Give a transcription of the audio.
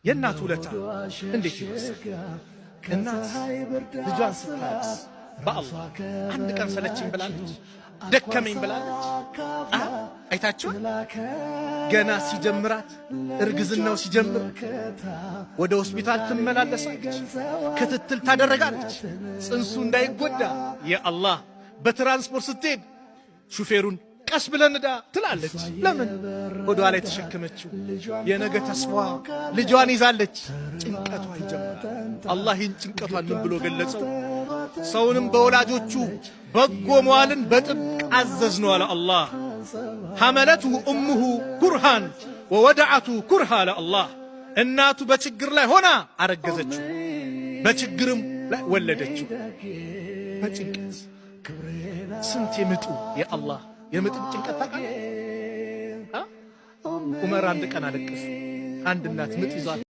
የእናት ውለታ እንዴት ይወሰድ? እናት ልጇን ስታለቅስ በአላህ አንድ ቀን ሰለችኝ ብላለች? ደከመኝ ብላለች? አይታችሁ ገና ሲጀምራት እርግዝናው ሲጀምር ወደ ሆስፒታል ትመላለሳለች፣ ክትትል ታደረጋለች ጽንሱ እንዳይጎዳ። የአላህ በትራንስፖርት ስትሄድ ሹፌሩን ቀስ ብለን ዳ ትላለች። ለምን? ወዷ ላይ ተሸከመችው የነገ ተስፋ ልጇን ይዛለች። ጭንቀቷ ይጀምራል። አላህ ይህን ጭንቀቷን ምን ብሎ ገለጸው? ሰውንም በወላጆቹ በጎ መዋልን በጥብቅ አዘዝ ነው አለ አላህ። ሐመለቱ እሙሁ ኩርሃን ወወደዐቱ ኩርሃ አለ አላህ። እናቱ በችግር ላይ ሆና አረገዘችው፣ በችግርም ላይ ወለደችው። በጭንቀት ስንት የምጡ የአላህ የምጥን ጭንቀት ታውቃለህ? ዑመር አንድ ቀን አለቀሱ። አንድ እናት ምጥ ይዟት